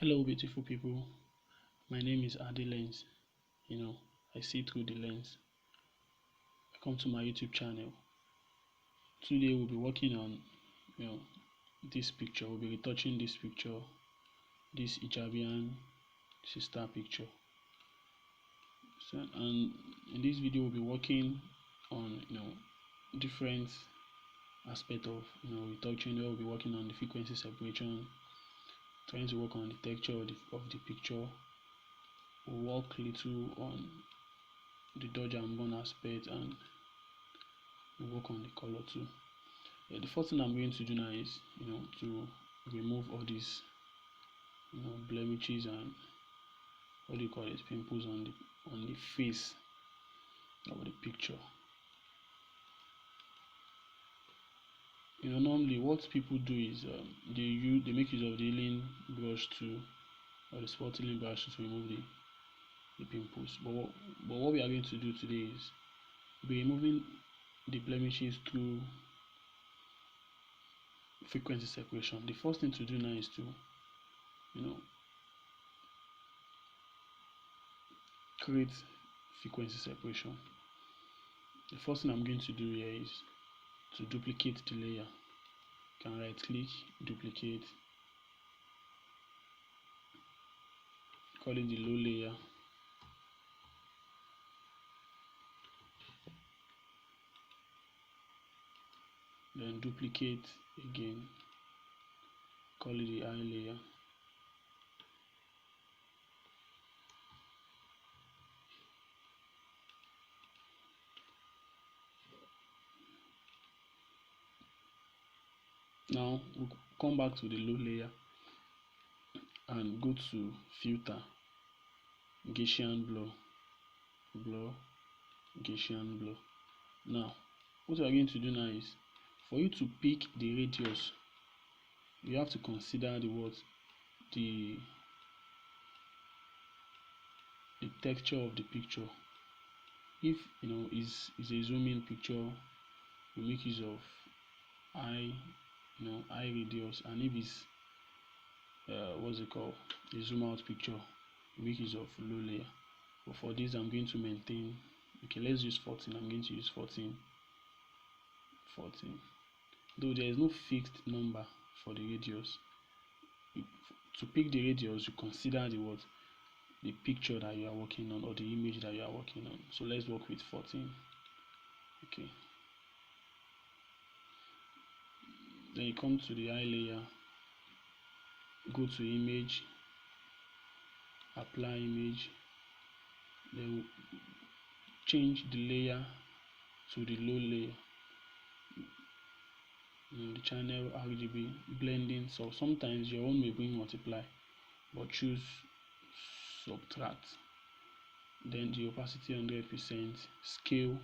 Hello, beautiful people. My name is Adi Lens. I see through the lens. Welcome to my YouTube channel. Today we'll be working on, this picture. We'll be retouching this picture, this Hijabian sister picture. And in this video, we'll be working on, different aspect of, retouching. We'll be working on the frequency separation, trying to work on the texture of the picture. We'll work little on the dodge and burn aspect, and we'll work on the color too. The first thing I'm going to do now is to remove all these blemishes and what do you call it, pimples on the face of the picture. Normally what people do is they make use of the healing brush tool or the spot healing brush to remove the pimples. But what we are going to do today is be removing the blemishes through frequency separation. The first thing to do now is to create frequency separation. The first thing I'm going to do here is to duplicate the layer. You can right click, duplicate, call it the low layer. Then duplicate again, call it the eye layer. Now we'll come back to the low layer and go to filter, Gaussian blur, Gaussian blur. Now what we are going to do now is, for you to pick the radius, you have to consider the texture of the picture. If is a zoom in picture, you make use of eye radius, and if it's what's it called, a zoom out picture, you make use of low layer. But for this I'm going to maintain, okay, let's use 14. I'm going to use 14. Though there is no fixed number for the radius. To pick the radius, you consider the picture that you are working on or the image that you are working on. So let's work with 14. Okay. Then you come to the eye layer, go to image, apply image, then change the layer to the low layer. The channel RGB blending, so sometimes your own may bring multiply, but choose subtract. Then the opacity 100%, scale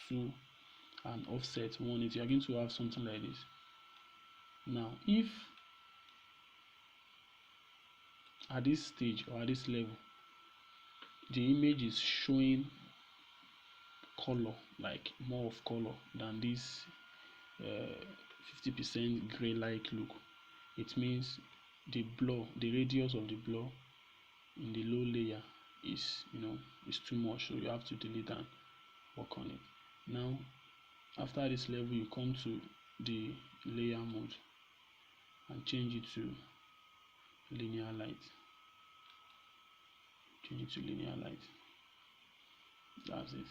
2, and offset 180. You are going to have something like this. Now if at this stage or at this level the image is showing color, like more of color than this 50% gray like look, it means the radius of the blur in the low layer is too much, so you have to delete and work on it. Now after this level, you come to the layer mode and change it to linear light. That's it.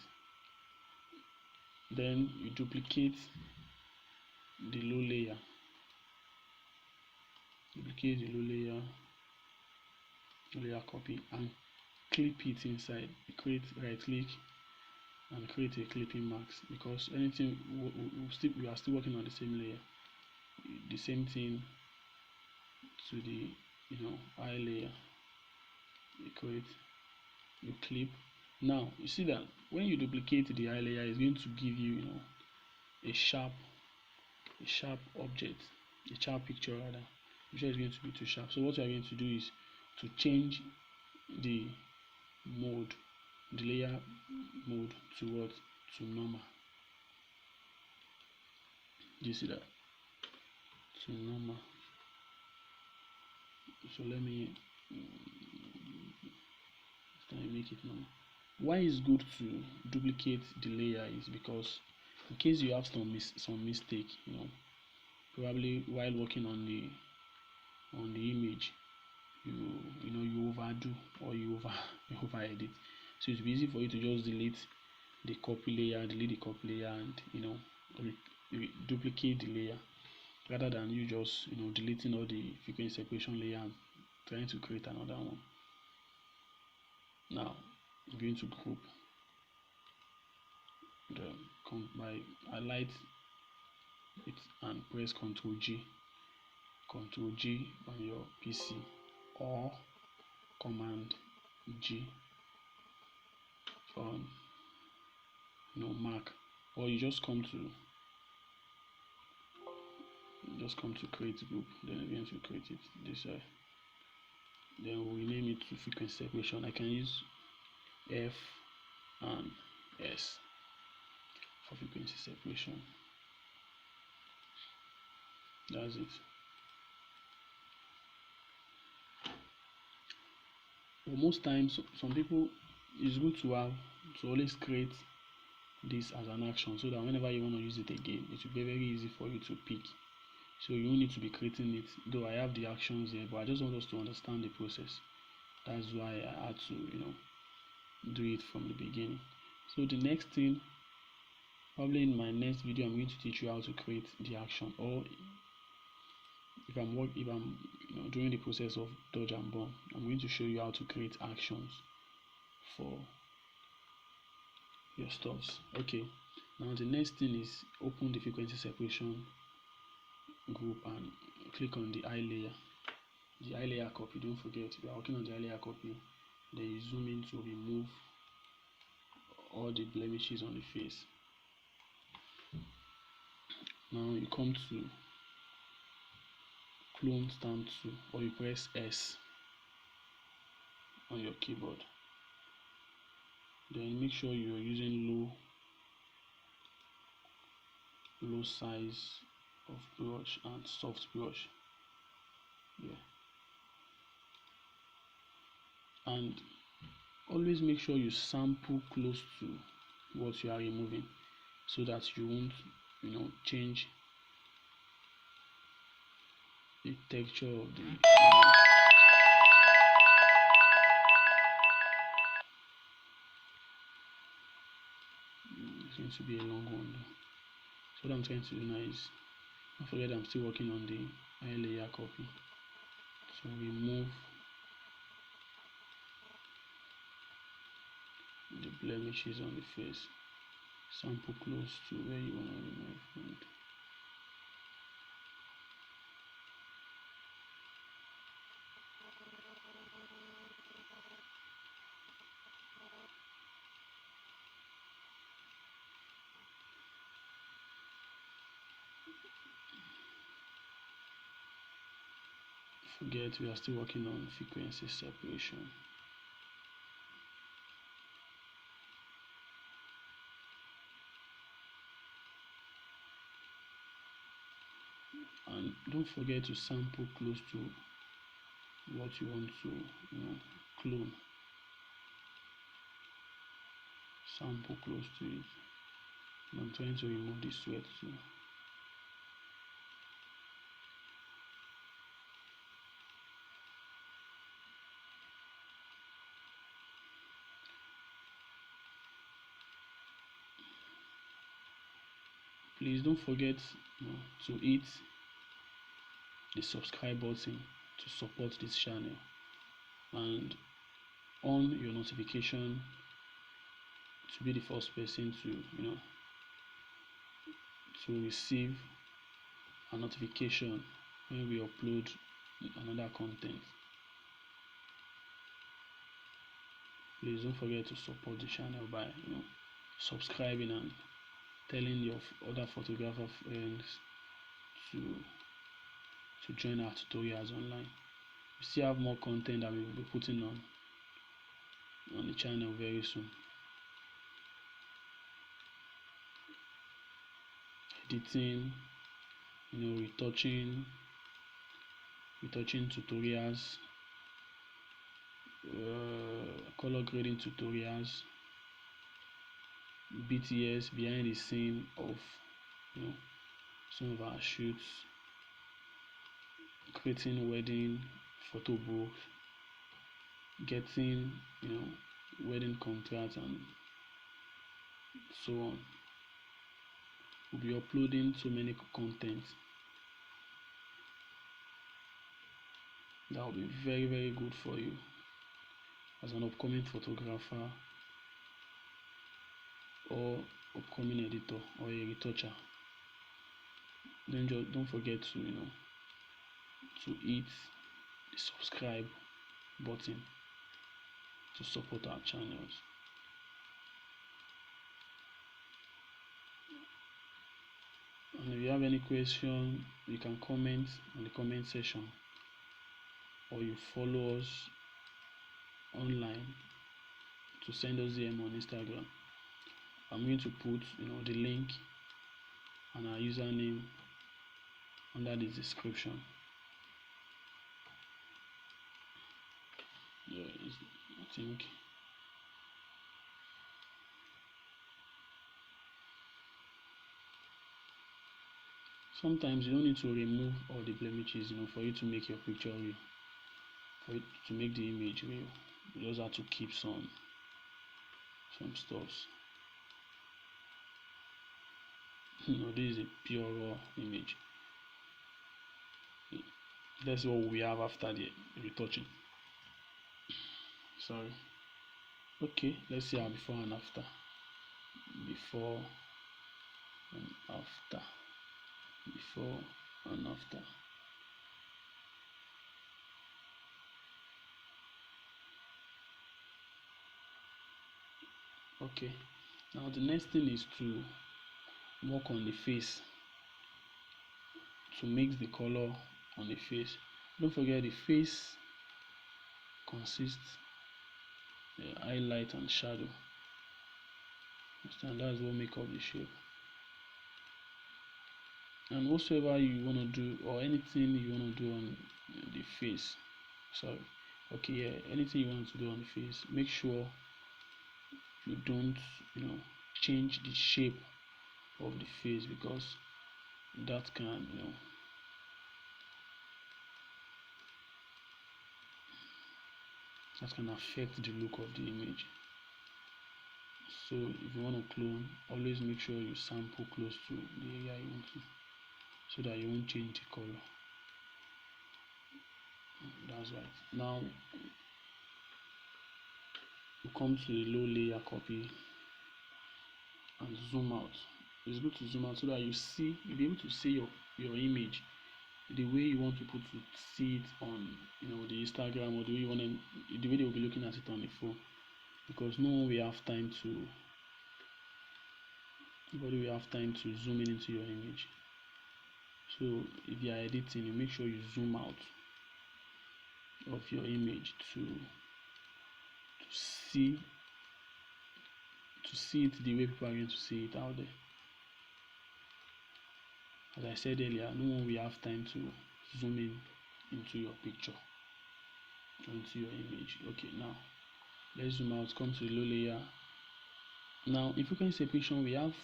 Then you duplicate the low layer, layer copy, and clip it inside. You right click and create a clipping mask, because anything we are still working on the same layer. The same thing to the eye layer. You clip. Now you see that when you duplicate the eye layer, it's going to give you a sharp object, a sharp picture rather, which is going to be too sharp. So what we are going to do is to change the layer mode to normal. Do you see that? To normal. So let me Can I make it now? Why it's good to duplicate the layer is because in case you have some mistake, probably while working on the image, you overdo or you over edit. So it's easy for you to just delete the copy layer, and duplicate the layer, rather than you just deleting all the frequency separation layer and trying to create another one. Now I'm going to group by highlight it and press Ctrl G on your PC, or Command G on Mac, or you just come to create group, then you're going to create it this way. Then we'll rename it to frequency separation. I can use F and S for frequency separation. That's it. But most times, some people, it's good to always create this as an action, so that whenever you want to use it again, it will be very easy for you to pick. So you don't need to be creating it, though I have the actions here, but I just want us to understand the process. That's why I had to do it from the beginning. So the next thing, probably in my next video, I'm going to teach you how to create the action, or if I'm doing the process of dodge and burn, I'm going to show you how to create actions for your stuffs. Okay, now the next thing is open the frequency separation group and click on the eye layer copy. Don't forget, if you are working on the eye layer copy, then you zoom in to remove all the blemishes on the face. Now you come to clone stamp tool, or you press S on your keyboard. Then make sure you're using low size of brush and soft brush. Yeah. And always make sure you sample close to what you are removing, so that you won't change the texture of the image. It's going to be a long one though. So what I'm trying to do now is, don't forget I'm still working on the eye layer copy. So remove the blemishes on the face, sample close to where you want to remove. Forget, we are still working on frequency separation. And don't forget to sample close to what you want to clone. Sample close to it. And I'm trying to remove the sweat too. Please don't forget to hit the subscribe button to support this channel, and on your notification to be the first person to receive a notification when we upload another content. Please don't forget to support the channel by subscribing and telling your other photographer friends to join our tutorials online. We still have more content that we will be putting on the channel very soon. Editing, retouching tutorials, color grading tutorials, BTS, behind the scene of some of our shoots, creating wedding photo books, getting wedding contracts, and so on. We'll be uploading so many content that will be very, very good for you as an upcoming photographer or upcoming editor or a retoucher. Then don't forget to hit the subscribe button to support our channels. And if you have any question, you can comment on the comment section, or you follow us online to send us DM on Instagram. I'm going to put the link and our username under the description. I think sometimes you don't need to remove all the blemishes for you to make your picture real, for it to make the image real. You just have to keep some stuffs. This is a pure raw image. That's what we have after the retouching. Sorry. Okay, let's see our before and after. Before and after. Before and after. Okay, now the next thing is to work on the face, to mix the color on the face. Don't forget, the face consists highlight and shadow. Understand? That's what make up the shape. And whatsoever you want to do, or anything you want to do on the face, anything you want to do on the face, make sure you don't change the shape of the face, because that can that can affect the look of the image. So if you want to clone, always make sure you sample close to the area you want to, so that you won't change the color. That's right. Now you come to the low layer copy and zoom out. It's good to zoom out so that you'll be able to see your image the way you want people to see it on the Instagram, or the way they will be looking at it on the phone, because nobody will have time to zoom in into your image. So if you are editing, you make sure you zoom out of your image to see it the way people are going to see it out there. As I said earlier, no one will have time to zoom in into your picture, into your image. Okay, now let's zoom out, come to the low layer. Now in frequency separation, we have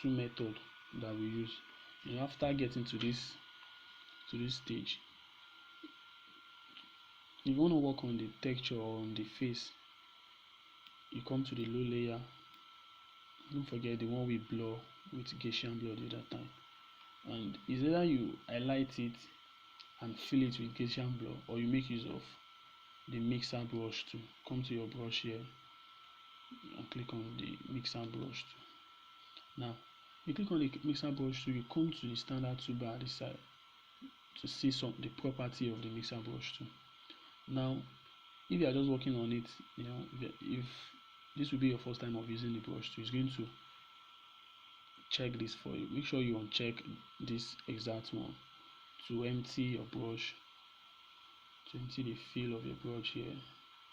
two methods that we use. After getting to this stage, if you want to work on the texture or on the face, you come to the low layer. Don't forget the one we blur with Gaussian blur the other time, and it's either you highlight it and fill it with Gaussian blur, or you make use of the mixer brush tool. Come to your brush here and click on the mixer brush tool. Now you click on the mixer brush tool, you come to the standard toolbar at this side to see the property of the mixer brush tool. Now if you are just working on it, if this will be your first time of using the brush tool, it's going to check this for you. Make sure you uncheck this exact one to empty your brush, to empty the fill of your brush here.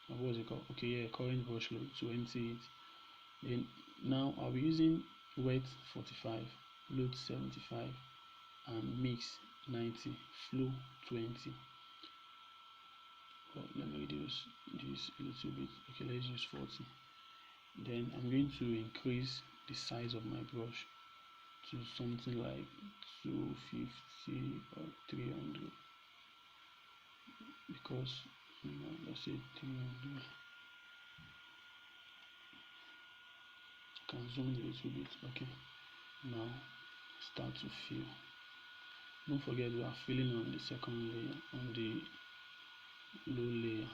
What was it called? Okay, yeah, current brush load, to empty it. Then now I'll be using wet 45, load 75, and mix 90, flow 20. let me reduce this a little bit. Okay, let's use 40. Then I'm going to increase the size of my brush to something like 250 or 300, because let's say 300. Can zoom in a little bit. Okay, now start to fill. Don't forget we are filling on the second layer, on the low layer.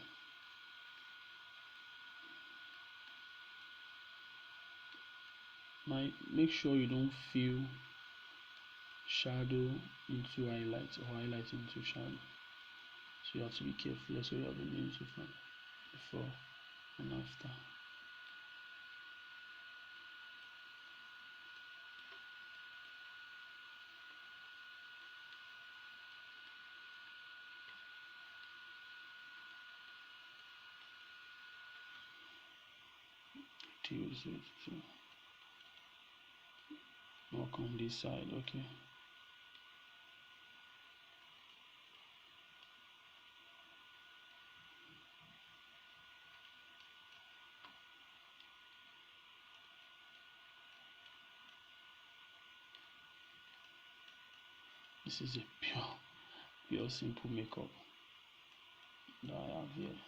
Now make sure you don't fill shadow into highlight or highlight into shadow, so you have to be careful. That's what you have been doing so far, before and after. To use it to work on this side. Okay, this is a pure simple makeup that I have here.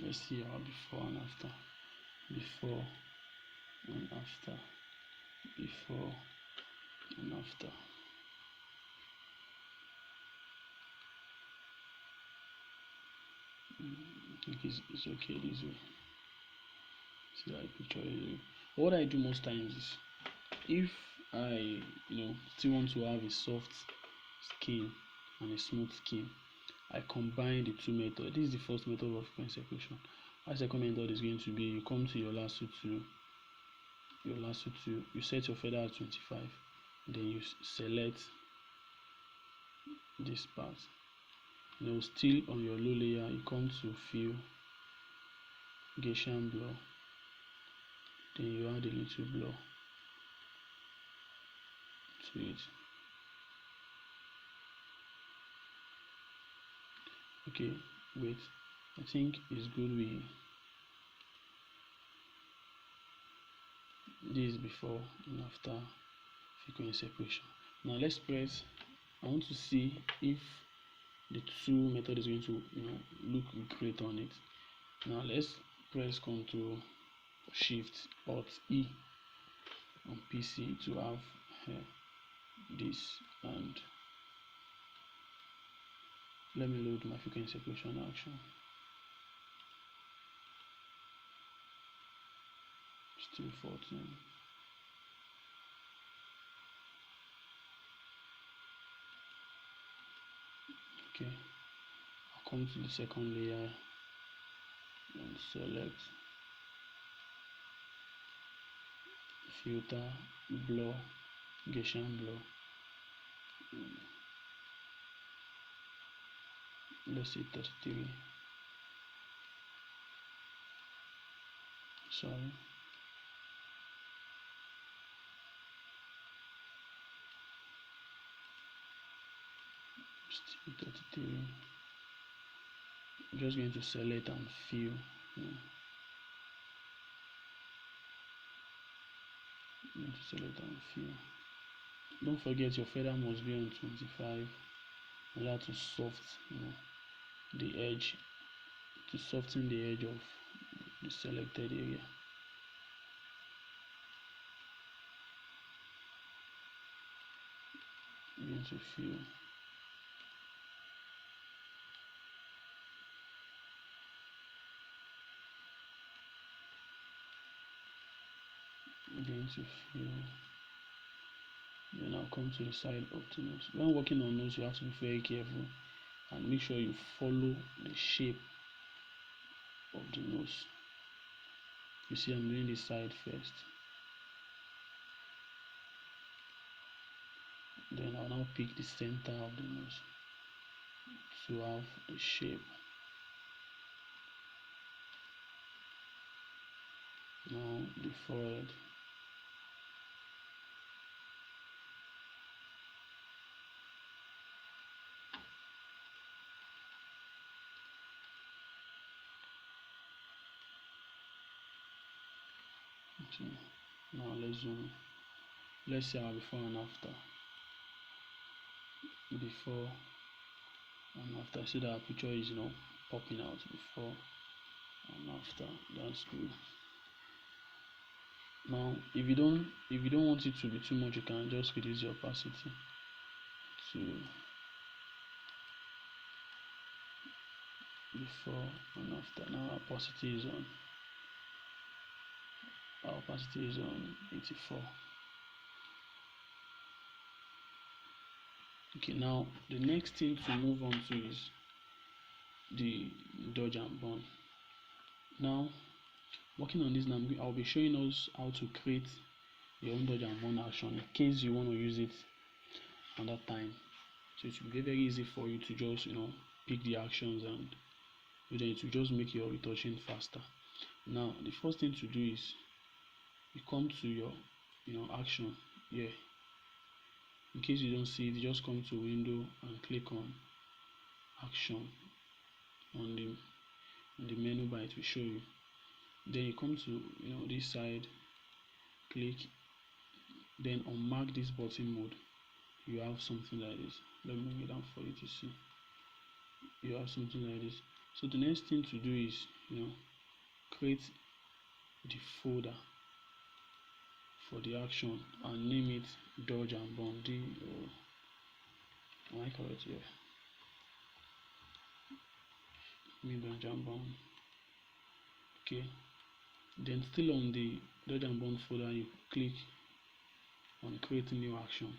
Let's see our before and after. Before and after. Before and after. I think it's okay this way. See that picture is. What I do most times is, if I still want to have a soft skin and a smooth skin, I combine the two methods. This is the first method of frequency separation. Our second method is going to be, you come to your lasso tool, you set your feather at 25, then you select this part. Still on your low layer, you come to fill, Gaussian blur, then you add a little blur to it. Okay, wait, I think it's good this before and after frequency separation. Now let's press. I want to see if the two method is going to look great on it. Now let's press Ctrl Shift Alt E on PC to have this, and let me load my frequency separation action. Still 14. Okay, I'll come to the second layer and select filter, blur, Gaussian blur. Let's say 33. Sorry. Still 33. I'm just going to select and fill. Select and fill. Don't forget your feather must be on 25 in order to the edge, to soften the edge of the selected area. I'm going to fill. I'm going to fill. Then I'll come to the side of the nose. When working on nose, you have to be very careful and make sure you follow the shape of the nose. You see, I'm doing this side first. Then I'll now pick the center of the nose to have a shape. Now the forehead. Okay. Now let's zoom. Let's see our before and after. Before and after. See that our picture is popping out before and after. That's good. Now if you don't want it to be too much, you can just reduce the opacity to before and after. Now our opacity is on. Our opacity is on 84. Okay, now the next thing to move on to is the dodge and burn. Now, working on this now, I'll be showing us how to create your own dodge and burn action in case you want to use it at that time. So it will be very easy for you to just pick the actions, and then it will just make your retouching faster. Now the first thing to do is you come to your action here. In case you don't see it, just come to window and click on action on the menu bar. It will show you. Then you come to this side, click, then on mark this button mode. You have something like this. Let me bring it down for you to see. You have something like this. So the next thing to do is create the folder for the action and name it dodge and burn. Am I correct here? Dodge and burn. Okay. Then still on the dodge and burn folder, you click on create new action.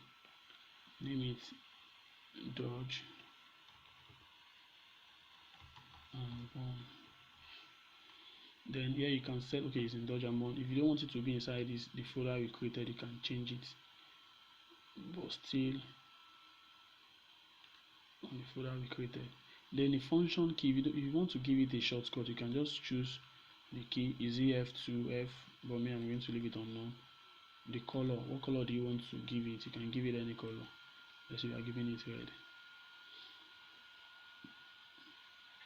Name it dodge and burn. Then here you can set, okay, it's in dodge and burn. If you don't want it to be inside the folder we created, you can change it, but still on the folder we created. Then the function key, if you want to give it a shortcut, you can just choose the key. Is it F2, F, but me, I'm going to leave it unknown. The color, what color do you want to give it? You can give it any color. Let's say we are giving it red.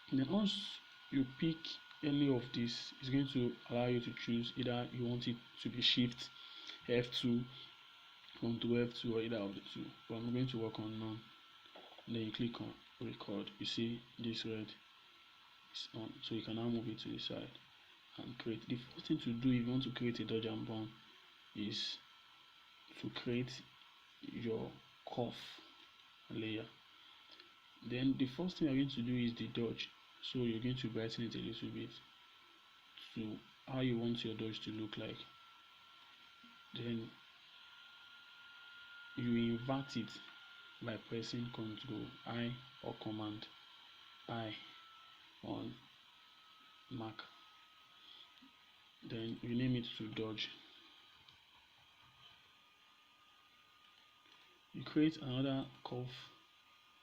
And then once you pick any of this, it's going to allow you to choose either you want it to be shift F2 onto F2 or either of the two. But I'm going to work on none. Then you click on record. You see this red is on, so you can now move it to the side and create. The first thing to do if you want to create a dodge and burn is to create your curve layer. Then the first thing you're going to do is the dodge. So you're going to brighten it a little bit to how you want your dodge to look like. Then you invert it by pressing Ctrl I or Command I on Mac. Then you name it to dodge. You create another curve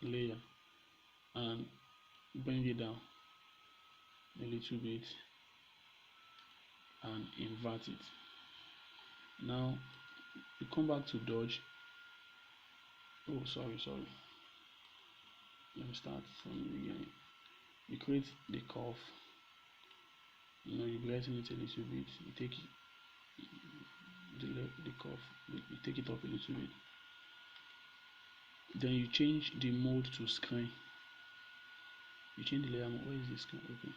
layer and bring it down a little bit and invert it. Now you come back to dodge. Oh, sorry. Let me start from the beginning. You create the curve. You brighten it a little bit. You take the curve. You take it up a little bit. Then you change the mode to screen. You change the layer mode. Where is the screen? Okay.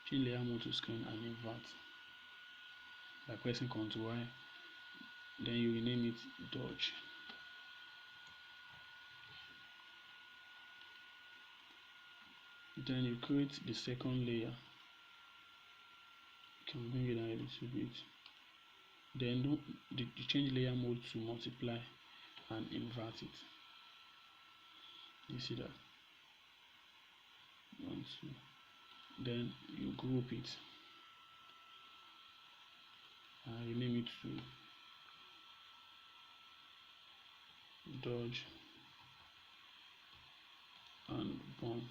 Change layer mode to screen and invert by pressing Ctrl Y. Then you rename it dodge. Then you create the second layer. You can bring it down a little bit. Then you change layer mode to multiply and invert it. You see that? 1, 2. Then you group it. I rename it to dodge and burn.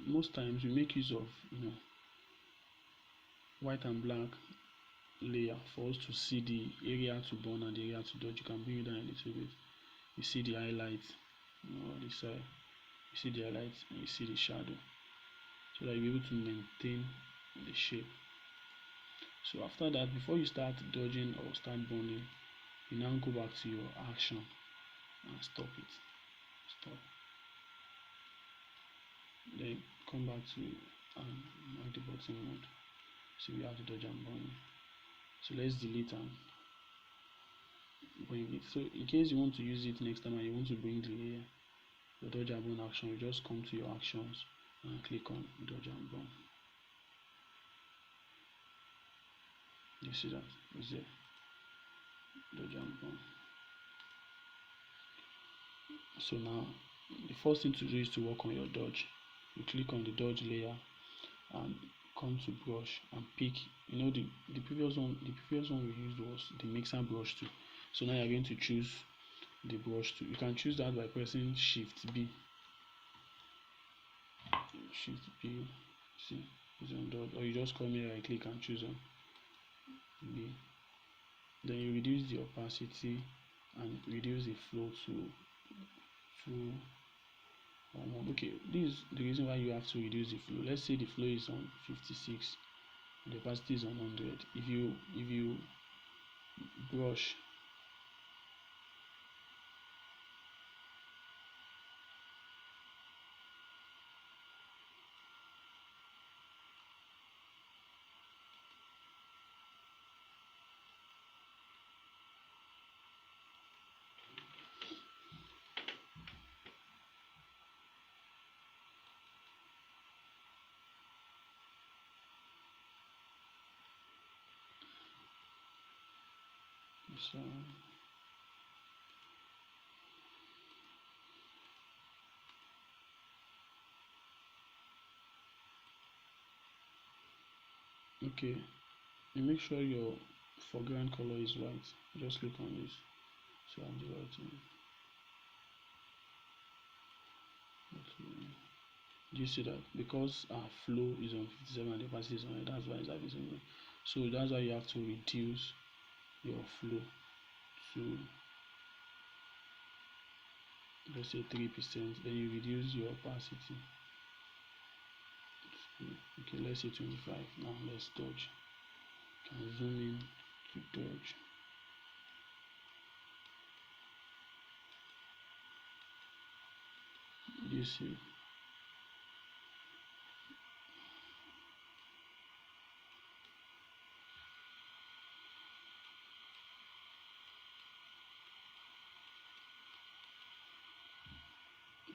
Most times we make use of white and black layer for us to see the area to burn and the area to dodge. You can bring it down a little bit. You see the highlights, on this side. You see the highlights and you see the shadow, so that you'll be able to maintain the shape. So after that, before you start dodging or start burning, you now go back to your action and stop it. Stop. Then come back to mark the button mode. So we have to dodge and burn. So let's delete and bring it. So in case you want to use it next time and you want to bring the layer, the dodge and burn action, you just come to your actions and click on dodge and burn. You see that it's there, dodge and burn. So now the first thing to do is to work on your dodge. You click on the dodge layer and come to brush and pick, the previous one we used was the mixer brush tool. So now you're going to choose the brush tool. You can choose that by pressing Shift B. See, it's on dodge, or you just come here, right click and choose on B. Then you reduce the opacity and reduce the flow to okay, this is the reason why you have to reduce the flow. Let's say the flow is on 56, the opacity is on 100. If you brush so okay, you make sure your foreground color is white. Just click on this, so I'm the right thing. Okay. Do you see that? Because our flow is on 57 and the opacity is on 100, that's why it's having something. So that's why you have to reduce your flow to, let's say, 3%. Then you reduce your opacity. Okay, let's say 25. Now let's dodge. Can zoom in to dodge. You see,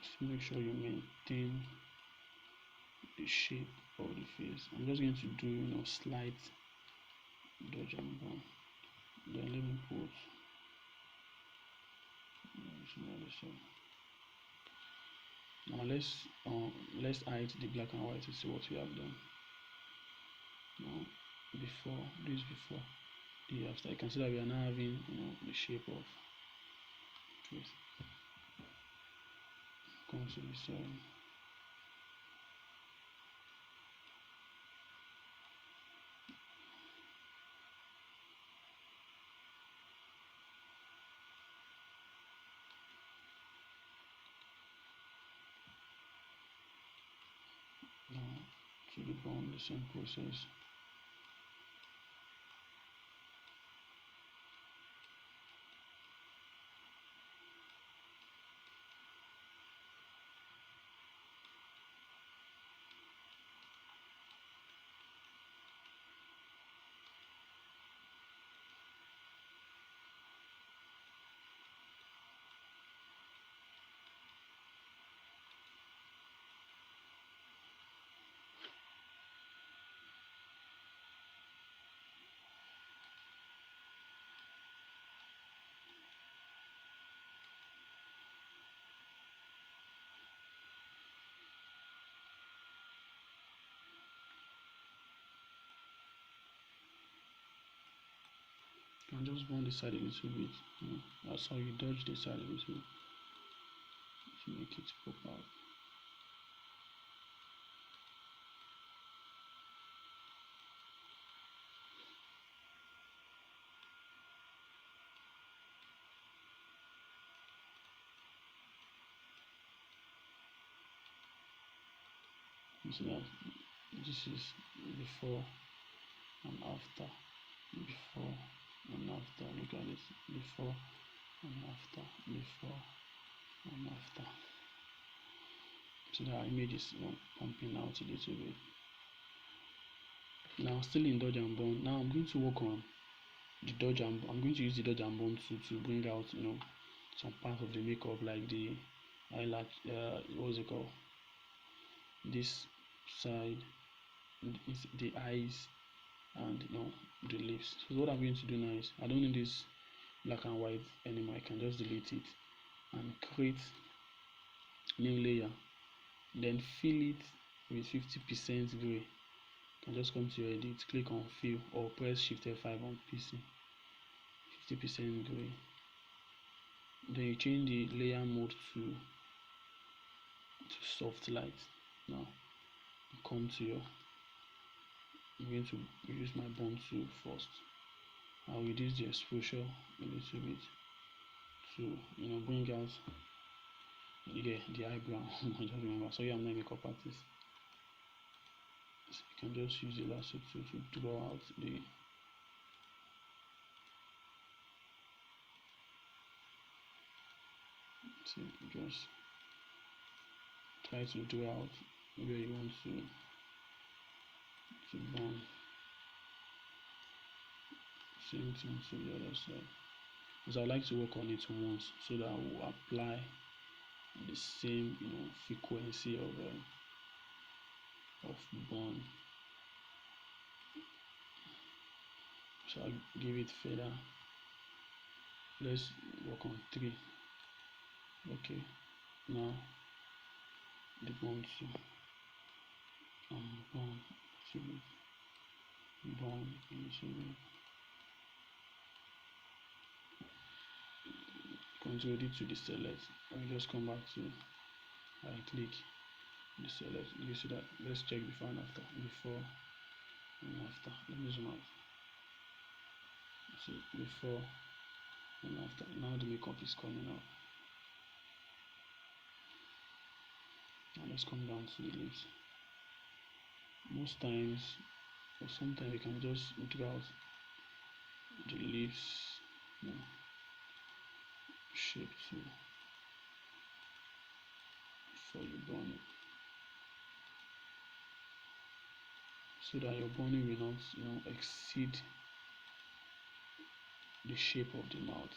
just make sure you maintain the shape of the face. I'm just going to do slight dodge and burn. Then let me put now let's hide the black and white to see what we have done. Now before the after, you can see that we are now having the shape of face. Come to the side. Now to the bone, the same process. And just burn the side a little bit. That's how you dodge the side a little bit to make it pop out. So that this is before and after. Before and after. Look at this. Before and after. Before and after. So that image is pumping out a little bit. Now still in dodge and burn. Now I'm going to work on the dodge and I'm going to use the dodge and burn to bring out some part of the makeup, like the eyelash, what's it called, this side, the eyes, and the lips. So what I'm going to do now is, I don't need this black and white anymore. I can just delete it and create new layer, then fill it with 50% gray. You can just come to your edit, click on fill, or press shift F5 on PC. 50% gray. Then you change the layer mode to soft light. Now come to your, I'm going to use my bond tool first. I'll reduce the exposure a little bit to bring out the eyebrow. I just remember, sorry, I'm not a makeup artist. So you can just use the lasso tool to draw out the just try to draw out where you want to burn. Same thing to the other side, because I like to work on it once so that I will apply the same frequency of burn. So I'll give it feather. Let's work on 3. Okay, now the burn tool, burn to burn into control D to the select. I will just come back to right click the select. You see that? Let's check before and after. Before and after. Let me zoom out. See, before and after. Now the makeup is coming out. Now let's come down to the lips. Most times, or sometimes, you can just draw out the lips shape too before you burn it, so that your burning will not exceed the shape of the mouth,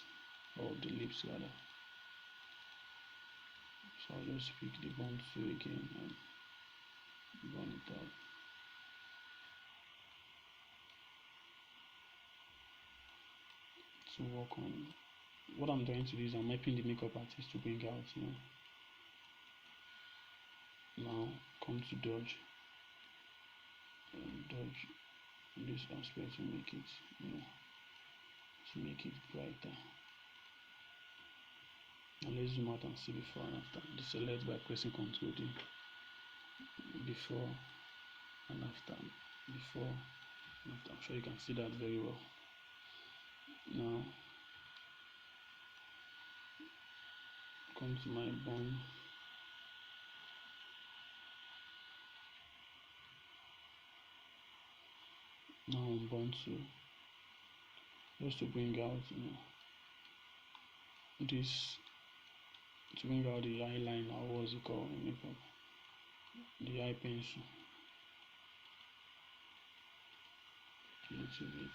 or the lips rather. So I'll just pick the burn tool again and burn it out. To work on what I'm trying to do is I'm helping the makeup artist to bring out now come to dodge this aspect to make it brighter. Now let's zoom out and see before and after. Deselect by pressing Ctrl D. Before and after. Before and after. I'm sure you can see that very well. Now come to my burn. Now on burn tool, just to bring out this, to bring out the eyeliner, or what's it called in makeup, the eye pencil a little bit.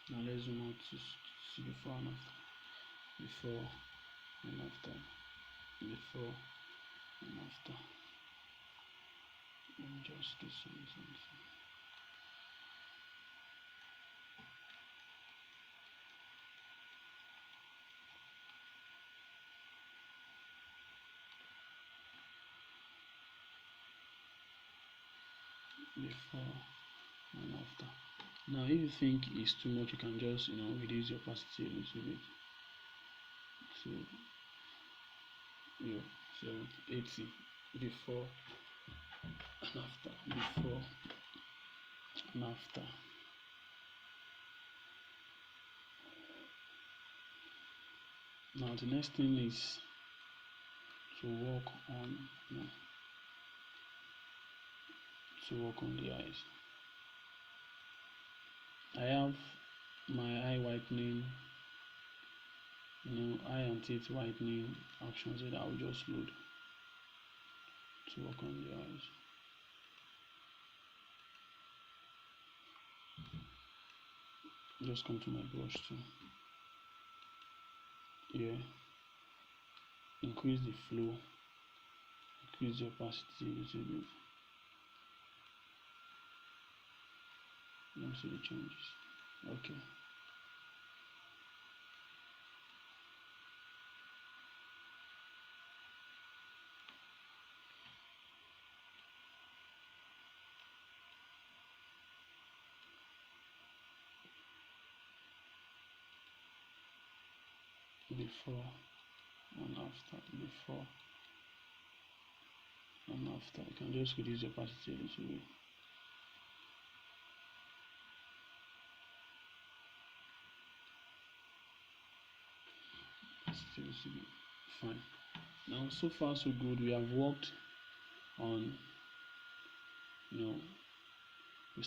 Now let's zoom out to see before and after. Before and after. Before and after. Let me just do something. before and after. Now if you think it's too much, you can just reduce your opacity a little bit to 80 before and after, before and after. Now the next thing is to work on the eyes. I have my eye whitening, eye and teeth whitening actions that I will just load to work on the eyes. Just come to my brush tool. Here, increase the flow, increase the opacity a little bit. Let me see the changes. Okay. Before and after, before and after. You can just reduce the opacity a little bit. Still fine. Now so far so good. We have worked on we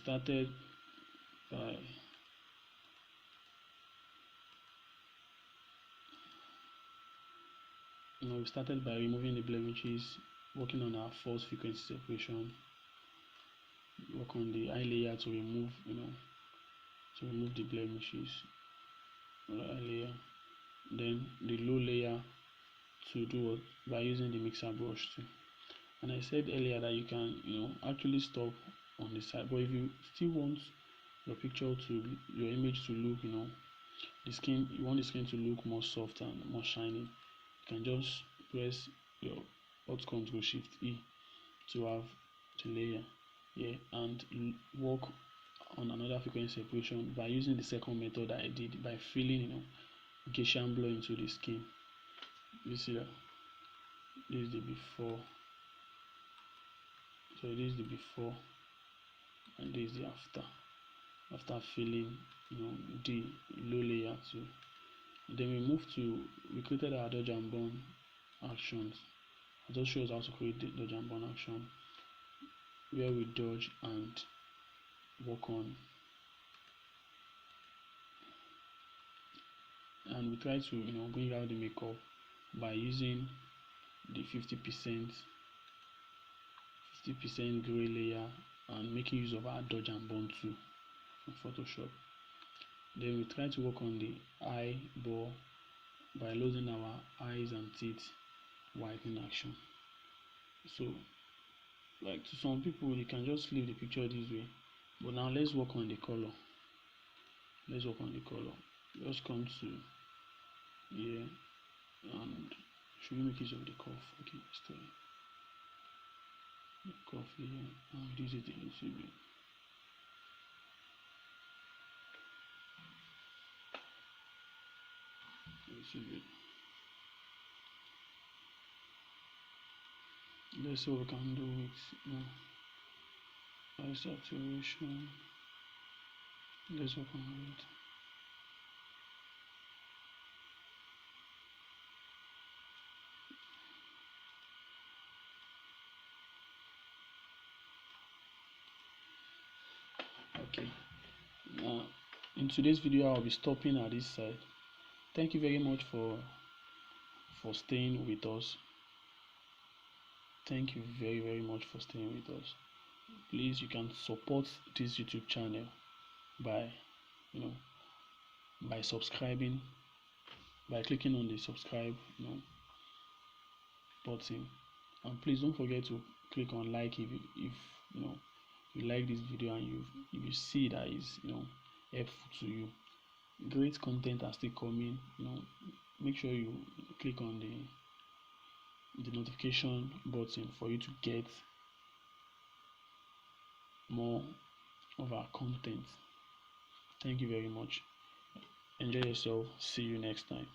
started by removing the blemishes, working on our false frequency separation, work on the eye layer to remove the blemishes on the eye layer, then the low layer to do what by using the mixer brush too. And I said earlier that you can actually stop on the side, but if you still want your image to look you want the skin to look more soft and more shiny, you can just press your Alt Control Shift E to have the layer here and work on another frequency separation by using the second method that I did by filling Gaussian blur into the skin. You see that this is the before, so this is the before and this is the after filling the low layer too. Then we created our dodge and burn actions. I just show us how to create the dodge and burn action, where we dodge and work on, and we try to bring out the makeup by using the 50% gray layer and making use of our dodge and burn tool from Photoshop. Then we try to work on the eyeball by loading our eyes and teeth whitening action. So like to some people, you can just leave the picture this way, but now let's work on the color. Just come to here and should we make use of the curve? Okay, let's try the curve here and reduce it a little bit. Let's see what we can do with eye saturation. Let's work on it. Okay, now in today's video I'll be stopping at this side. Thank you very much for staying with us. Thank you very, very much for staying with us. Please, you can support this YouTube channel by by subscribing, by clicking on the subscribe button, and please don't forget to click on like if you like this video and if you see that is helpful to you. Great content are still coming. Make sure you click on the notification button for you to get more of our content. Thank you very much. Enjoy yourself. See you next time.